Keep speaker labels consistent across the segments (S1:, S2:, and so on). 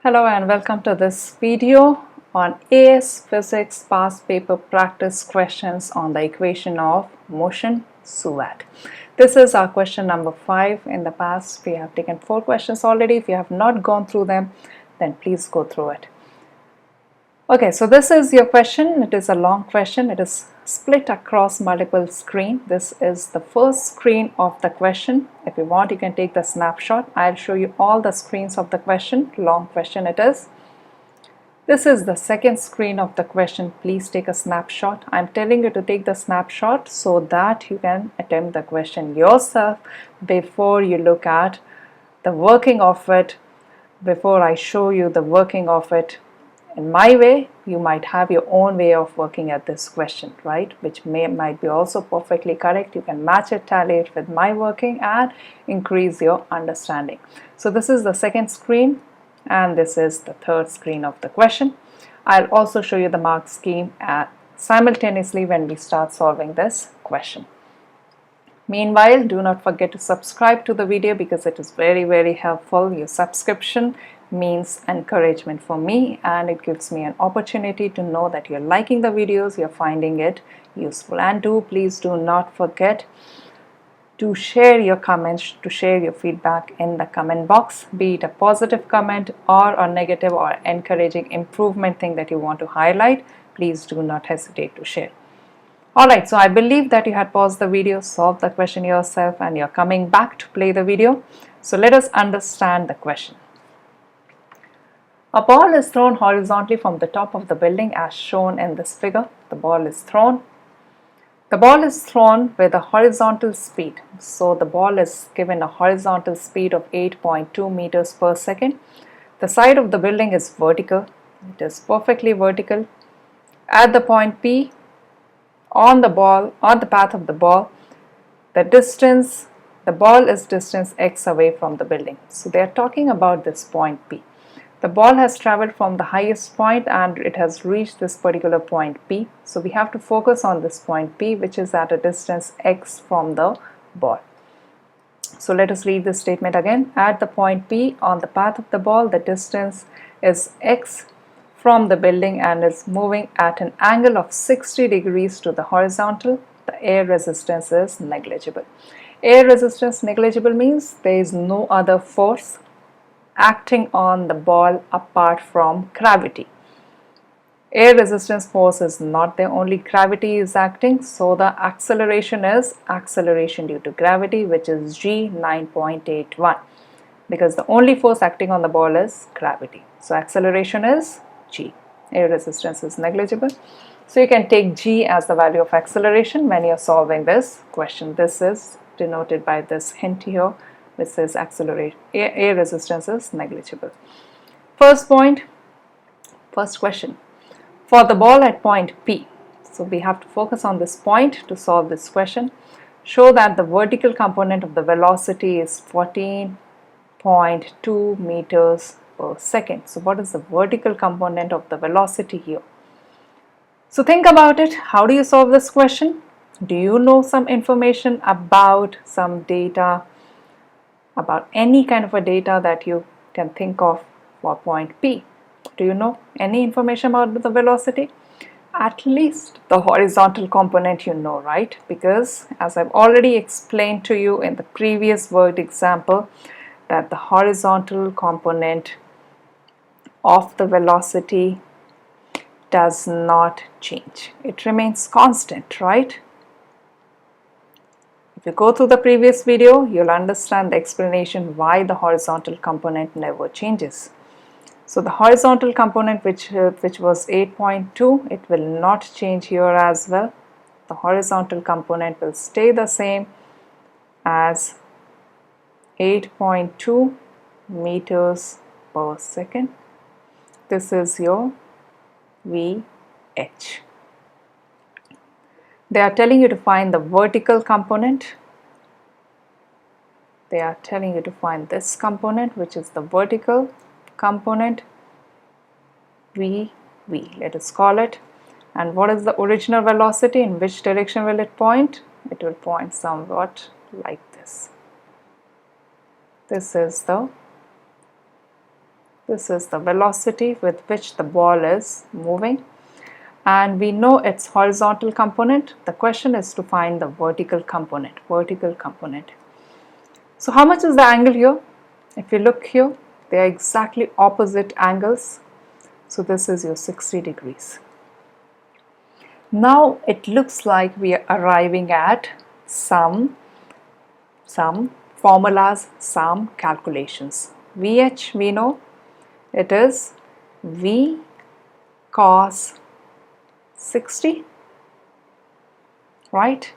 S1: Hello and welcome to this video on AS Physics past paper practice questions on the equation of motion SUVAT. This is our question number 5. In the past we have taken 4 questions already. If you have not gone through them, then please go through it. Okay, so this is your question. It is a long question. It is split across multiple screens. This is the first screen of the question. If you want, you can take the snapshot. I'll show you all the screens of the question. Long question it is. This is the second screen of the question. Please take a snapshot. I'm telling you to take the snapshot so that you can attempt the question yourself before you look at the working of it, before I show you the working of it. In my way, you might have your own way of working at this question, right? Which might be also perfectly correct. You can match it, tally it with my working and increase your understanding. So this is the second screen and this is the third screen of the question. I'll also show you the mark scheme simultaneously when we start solving this question. Meanwhile, do not forget to subscribe to the video because it is very helpful. Your subscription means encouragement for me and it gives me an opportunity to know that you're liking the videos, you're finding it useful. And please do not forget to share your comments, to share your feedback in the comment box, be it a positive comment or a negative or encouraging improvement thing that you want to highlight. Please do not hesitate to share. Alright, so I believe that you had paused the video, solved the question yourself and you're coming back to play the video. So let us understand the question. A ball is thrown horizontally from the top of the building as shown in this figure. The ball is thrown. The ball is thrown with a horizontal speed. So the ball is given a horizontal speed of 8.2 meters per second. The side of the building is vertical. It is perfectly vertical. At the point P, on the path of the ball, the ball is distance x away from the building. So they are talking about this point P. The ball has traveled from the highest point and it has reached this particular point P. So we have to focus on this point P, which is at a distance x from the ball. So let us read this statement again. At the point P, on the path of the ball, the distance is x from the building and is moving at an angle of 60 degrees to the horizontal. The air resistance is negligible. Air resistance negligible means there is no other force acting on the ball apart from gravity. Air resistance force is not there, only gravity is acting. So the acceleration is acceleration due to gravity, which is g 9.81, because the only force acting on the ball is gravity. So acceleration is g. Air resistance is negligible. So you can take g as the value of acceleration when you're solving this question. This is denoted by this hint here, which says acceleration, air resistance is negligible. First question. For the ball at point P, so we have to focus on this point to solve this question. Show that the vertical component of the velocity is 14.2 meters per second. So what is the vertical component of the velocity here? So think about it. How do you solve this question? Do you know some information about some data, about any kind of a data that you can think of for point P? Do you know any information about the velocity? At least the horizontal component you know, right? Because as I've already explained to you in the previous word example, that the horizontal component of the velocity does not change. It remains constant, right? If you go through the previous video, you'll understand the explanation why the horizontal component never changes. So the horizontal component which was 8.2, it will not change here as well. The horizontal component will stay the same as 8.2 meters per second. This is your VH. They are telling you to find the vertical component. They are telling you to find this component, which is the vertical component, VV, let us call it. And what is the original velocity? In which direction will it point? It will point somewhat like this. This is the This is the velocity with which the ball is moving, and we know its horizontal component. The question is to find the vertical component. So how much is the angle here? If you look here, they are exactly opposite angles. So this is your 60 degrees. Now it looks like we are arriving at some formulas, some calculations. VH we know it is V cos 60, right?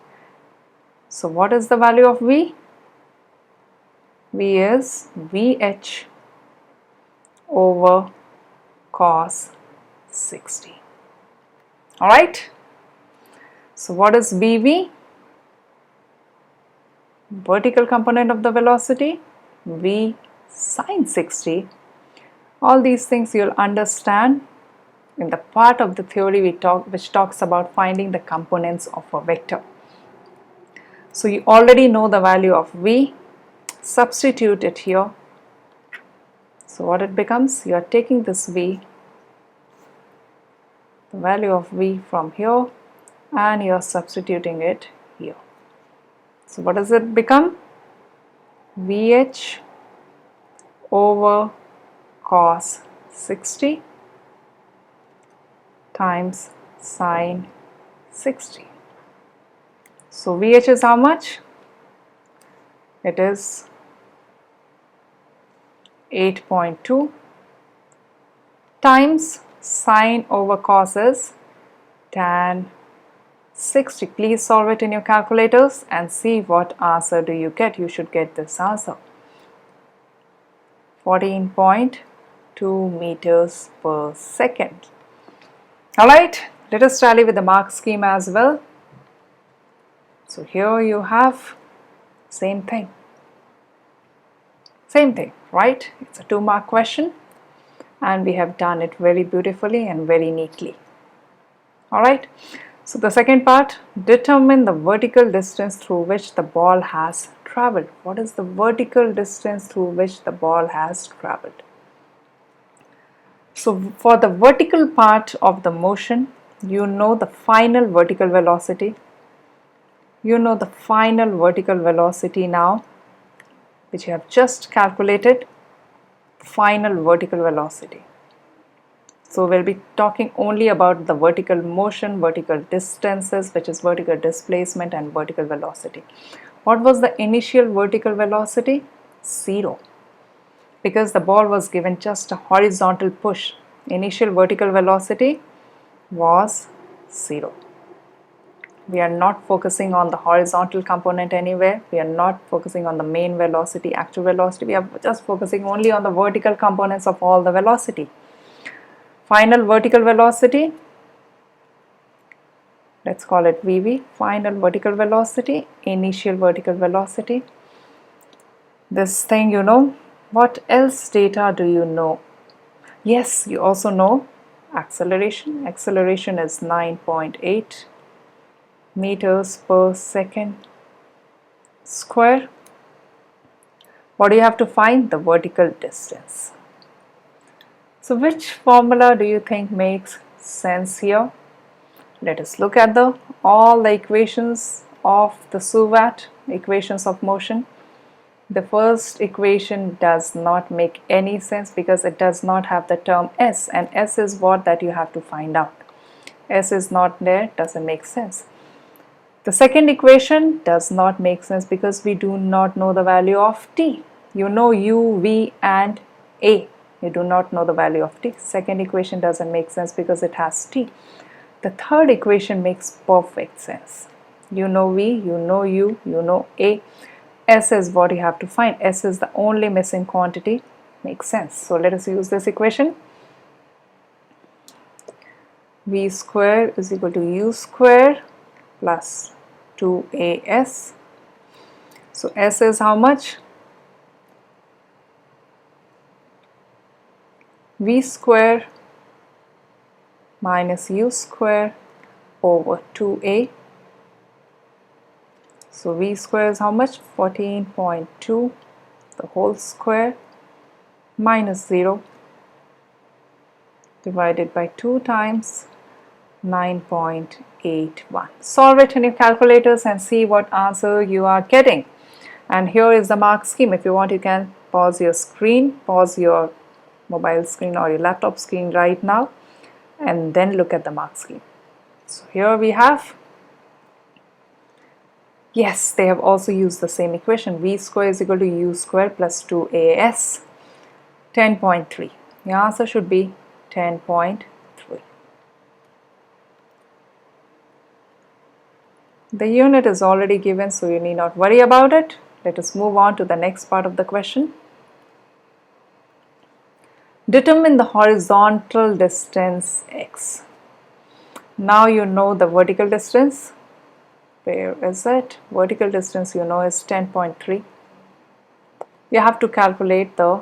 S1: So what is the value of V? V is VH over cos 60. Alright, so what is BV? Vertical component of the velocity, V sin 60. All these things you'll understand in the part of the theory which talks about finding the components of a vector. So you already know the value of V, substitute it here. So what it becomes, you are taking this V, the value of V from here, and you are substituting it here. So what does it become? VH over cos 60 times sin 60. So VH is how much? It is 8.2 times sin over cos is tan 60. Please solve it in your calculators and see what answer do you get. You should get this answer. 14.2 meters per second. Alright, let us tally with the mark scheme as well. So here you have same thing, right? It's a 2-mark question and we have done it very beautifully and very neatly. Alright, so the second part, determine the vertical distance through which the ball has traveled. What is the vertical distance through which the ball has traveled? So for the vertical part of the motion, you know the final vertical velocity. You know the final vertical velocity now, which you have just calculated, final vertical velocity. So we'll be talking only about the vertical motion, vertical distances, which is vertical displacement and vertical velocity. What was the initial vertical velocity? 0. Because the ball was given just a horizontal push. Initial vertical velocity was 0. We are not focusing on the horizontal component anywhere. We are not focusing on the main velocity, actual velocity. We are just focusing only on the vertical components of all the velocity. Final vertical velocity, let's call it VV, final vertical velocity, initial vertical velocity. This thing you know. What else data do you know? Yes, you also know acceleration. Acceleration is 9.8 meters per second square. What do you have to find? The vertical distance. So which formula do you think makes sense here? Let us look at all the equations of the SUVAT, equations of motion. The first equation does not make any sense because it does not have the term S, and S is what that you have to find out. S is not there, doesn't make sense. The second equation does not make sense because we do not know the value of t. You know u, v and a. You do not know the value of t. Second equation doesn't make sense because it has t. The third equation makes perfect sense. You know v, you know u, you know a. S is what you have to find. S is the only missing quantity. Makes sense. So let us use this equation. V square is equal to u square plus 2as. So S is how much? V square minus u square over 2a. So V square is how much? 14.2 the whole square minus 0. divided by 2 times 9.81. Solve it in your calculators and see what answer you are getting. And here is the mark scheme. If you want, you can pause your screen, pause your mobile screen or your laptop screen right now, and then look at the mark scheme. So here we have, yes, they have also used the same equation. V square is equal to U square plus 2AS, 10.3. The answer should be 10.3. The unit is already given, so you need not worry about it. Let us move on to the next part of the question. Determine the horizontal distance x. Now you know the vertical distance. Where is it? Vertical distance you know is 10.3. You have to calculate the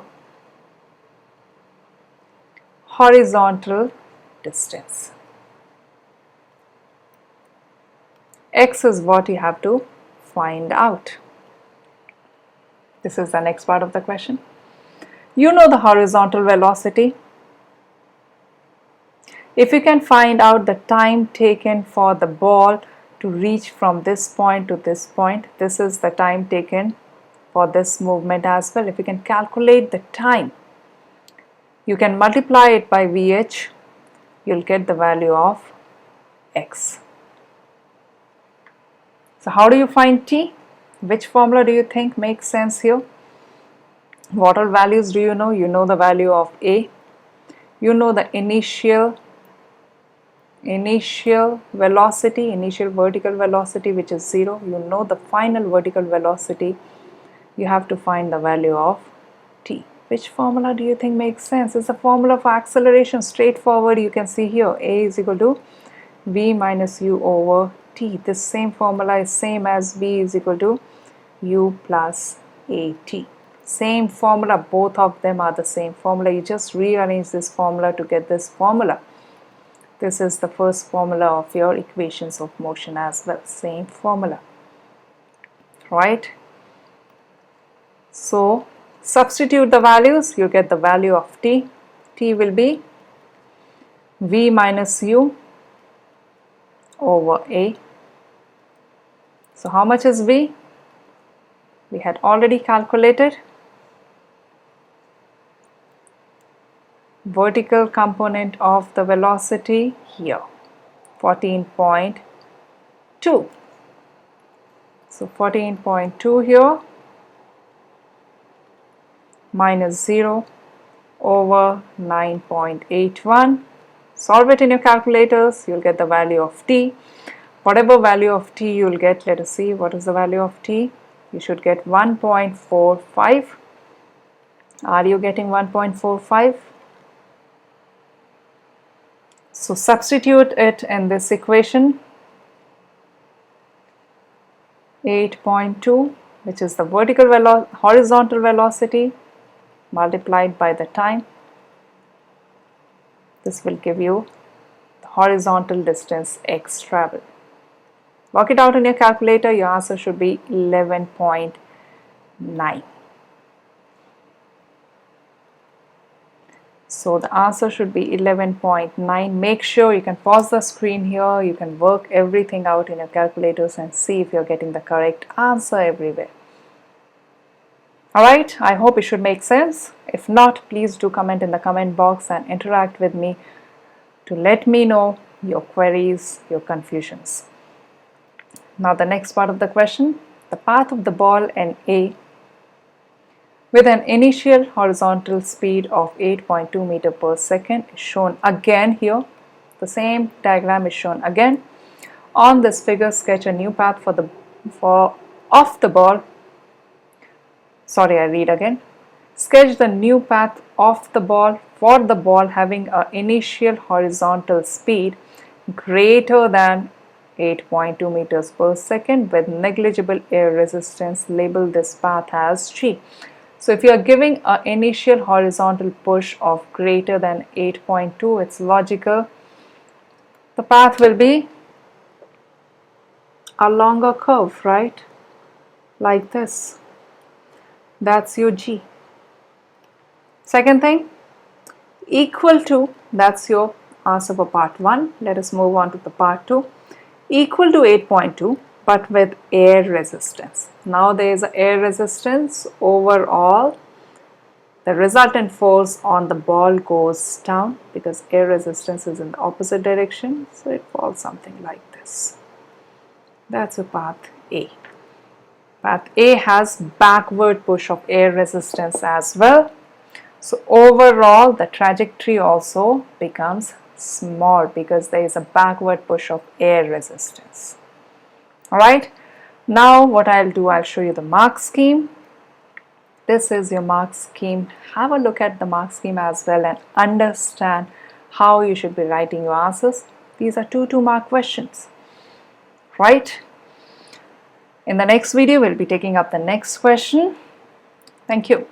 S1: horizontal distance. X is what you have to find out. This is the next part of the question. You know the horizontal velocity. If you can find out the time taken for the ball to reach from this point to this point, this is the time taken for this movement as well. If you can calculate the time, you can multiply it by VH, you'll get the value of X. So how do you find T? Which formula do you think makes sense here? What all values do you know? You know the value of A. You know the initial velocity, initial vertical velocity, which is 0. You know the final vertical velocity. You have to find the value of T. Which formula do you think makes sense? It's the formula for acceleration, straightforward. You can see here A is equal to V minus U over T. This same formula is same as V is equal to U plus AT. Same formula, both of them are the same formula. You just rearrange this formula to get this formula. This is the first formula of your equations of motion as well. Same formula, right? So substitute the values, you get the value of T. T will be V minus U over A. So how much is V? We had already calculated. Vertical component of the velocity here, 14.2. So 14.2 here minus 0 over 9.81. Solve it in your calculators, you'll get the value of T. Whatever value of T you'll get, let us see what is the value of T. You should get 1.45. Are you getting 1.45? So substitute it in this equation. 8.2, which is the horizontal velocity multiplied by the time. This will give you the horizontal distance x traveled. Work it out in your calculator. Your answer should be 11.9. So the answer should be 11.9. Make sure you can pause the screen here. You can work everything out in your calculators and see if you're getting the correct answer everywhere. Alright, I hope it should make sense. If not, please do comment in the comment box and interact with me to let me know your queries, your confusions. Now the next part of the question. The path of the ball in A with an initial horizontal speed of 8.2 meter per second is shown again here. The same diagram is shown again. On this figure, sketch a new path of the ball. Sorry, I read again. Sketch the new path of the ball for the ball having an initial horizontal speed greater than 8.2 meters per second with negligible air resistance. Label this path as G. So if you are giving an initial horizontal push of greater than 8.2, it's logical. The path will be a longer curve, right? Like this. That's your G. Second thing, Equal to, that's your answer for part 1. Let us move on to the part 2. Equal to 8.2 but with air resistance. Now there is air resistance overall. The resultant force on the ball goes down because air resistance is in the opposite direction, so it falls something like this. That's a path A. Path A has backward push of air resistance as well. So overall the trajectory also becomes small because there is a backward push of air resistance. Alright, now what I'll do, I'll show you the mark scheme. This is your mark scheme. Have a look at the mark scheme as well and understand how you should be writing your answers. These are 2 mark questions, right? In the next video, we'll be taking up the next question. Thank you.